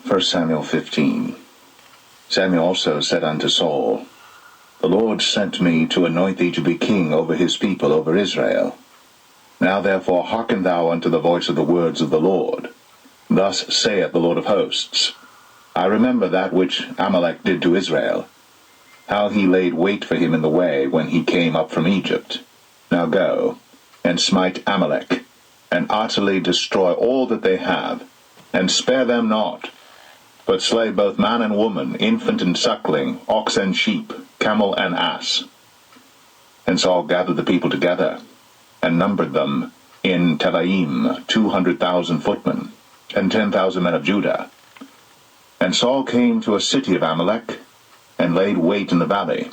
1 Samuel 15. Samuel also said unto Saul, The Lord sent me to anoint thee to be king over his people, over Israel. Now therefore hearken thou unto the voice of the words of the Lord. Thus saith the Lord of hosts, I remember that which Amalek did to Israel, how he laid wait for him in the way when he came up from Egypt. Now go, and smite Amalek, and utterly destroy all that they have, and spare them not, but slay both man and woman, infant and suckling, ox and sheep, camel and ass. And Saul gathered the people together, and numbered them in Telaim 200,000 footmen, and 10,000 men of Judah. And Saul came to a city of Amalek, and laid wait in the valley.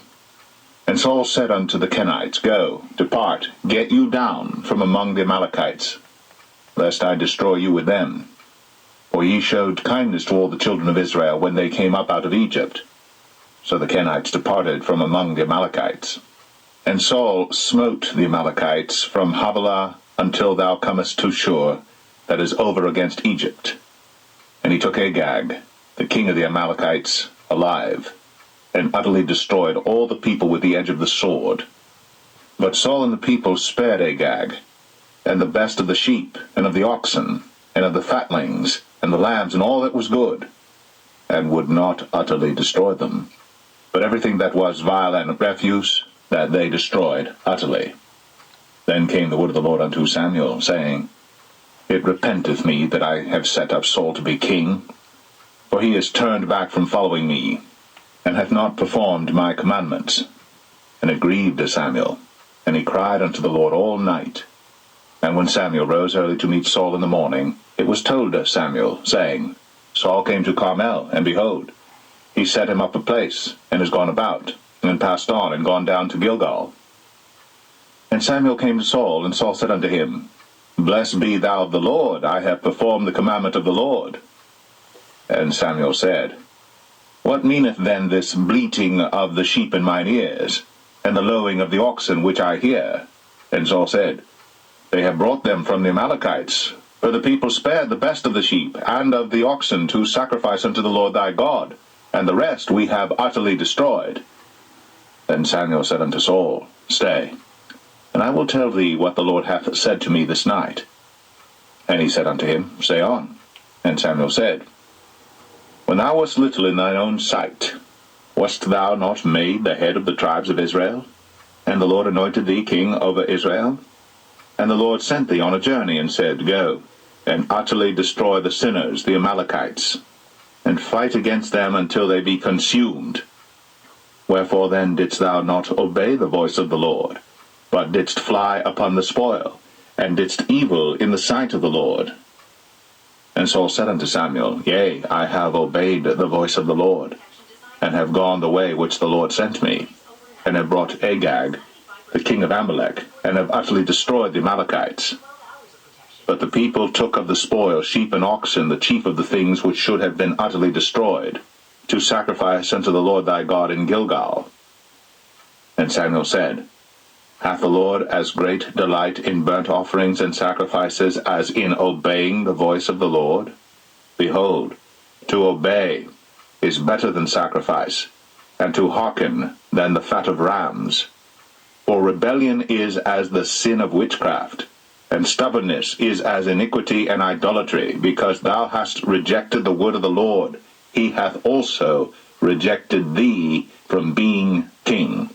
And Saul said unto the Kenites, Go, depart, get you down from among the Amalekites, lest I destroy you with them. For ye showed kindness to all the children of Israel when they came up out of Egypt. So the Kenites departed from among the Amalekites. And Saul smote the Amalekites from Havilah until thou comest to Shur, that is over against Egypt. And he took Agag, the king of the Amalekites, alive, and utterly destroyed all the people with the edge of the sword. But Saul and the people spared Agag, and the best of the sheep, and of the oxen, and of the fatlings, and the lambs, and all that was good, and would not utterly destroy them. But everything that was vile and refuse, that they destroyed utterly. Then came the word of the Lord unto Samuel, saying, It repenteth me that I have set up Saul to be king, for he is turned back from following me, and hath not performed my commandments. And it grieved Samuel, and he cried unto the Lord all night. And when Samuel rose early to meet Saul in the morning, it was told Samuel, saying, Saul came to Carmel, and behold, he set him up a place, and is gone about, and passed on, and gone down to Gilgal. And Samuel came to Saul, and Saul said unto him, Blessed be thou of the Lord, I have performed the commandment of the Lord. And Samuel said, What meaneth then this bleating of the sheep in mine ears, and the lowing of the oxen which I hear? And Saul said, They have brought them from the Amalekites, for the people spared the best of the sheep and of the oxen to sacrifice unto the Lord thy God, and the rest we have utterly destroyed. Then Samuel said unto Saul, Stay, and I will tell thee what the Lord hath said to me this night. And he said unto him, Say on. And Samuel said, When thou wast little in thine own sight, wast thou not made the head of the tribes of Israel? And the Lord anointed thee king over Israel? And the Lord sent thee on a journey, and said, Go, and utterly destroy the sinners, the Amalekites, and fight against them until they be consumed. Wherefore then didst thou not obey the voice of the Lord, but didst fly upon the spoil, and didst evil in the sight of the Lord? And Saul said unto Samuel, Yea, I have obeyed the voice of the Lord, and have gone the way which the Lord sent me, and have brought Agag, the king of Amalek, and have utterly destroyed the Amalekites. But the people took of the spoil sheep and oxen, the chief of the things which should have been utterly destroyed, to sacrifice unto the Lord thy God in Gilgal. And Samuel said, Hath the Lord as great delight in burnt offerings and sacrifices as in obeying the voice of the Lord? Behold, to obey is better than sacrifice, and to hearken than the fat of rams. For rebellion is as the sin of witchcraft, and stubbornness is as iniquity and idolatry. Because thou hast rejected the word of the Lord, he hath also rejected thee from being king.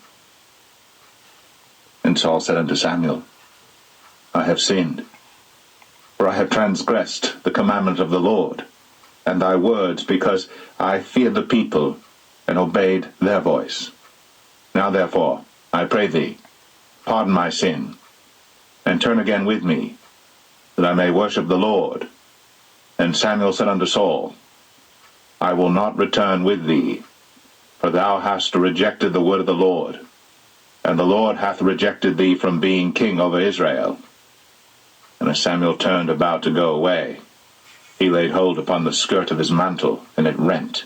And Saul said unto Samuel, I have sinned, for I have transgressed the commandment of the Lord, and thy words, because I feared the people, and obeyed their voice. Now therefore, I pray thee, pardon my sin, and turn again with me, that I may worship the Lord. And Samuel said unto Saul, I will not return with thee, for thou hast rejected the word of the Lord, and the Lord hath rejected thee from being king over Israel. And as Samuel turned about to go away, he laid hold upon the skirt of his mantle, and it rent.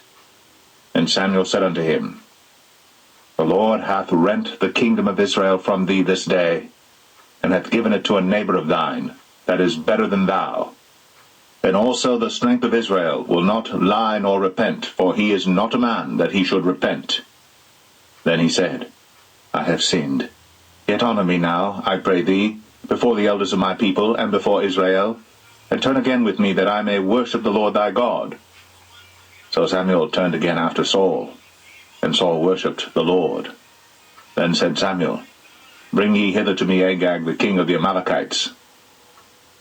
And Samuel said unto him, The Lord hath rent the kingdom of Israel from thee this day, and hath given it to a neighbor of thine, that is better than thou. And also the strength of Israel will not lie nor repent, for he is not a man that he should repent. Then he said, I have sinned. Yet honor me now, I pray thee, before the elders of my people, and before Israel, and turn again with me, that I may worship the Lord thy God. So Samuel turned again after Saul, and Saul worshipped the Lord. Then said Samuel, Bring ye hither to me Agag the king of the Amalekites.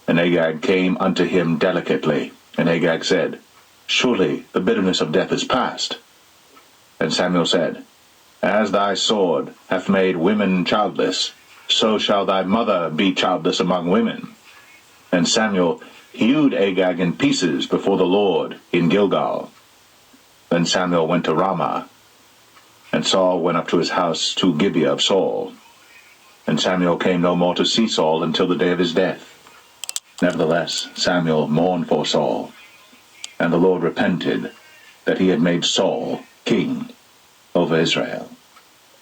And Agag came unto him delicately. And Agag said, Surely the bitterness of death is past. And Samuel said, As thy sword hath made women childless, so shall thy mother be childless among women. And Samuel hewed Agag in pieces before the Lord in Gilgal. Then Samuel went to Ramah, and Saul went up to his house to Gibeah of Saul. And Samuel came no more to see Saul until the day of his death. Nevertheless, Samuel mourned for Saul, and the Lord repented that he had made Saul king over Israel.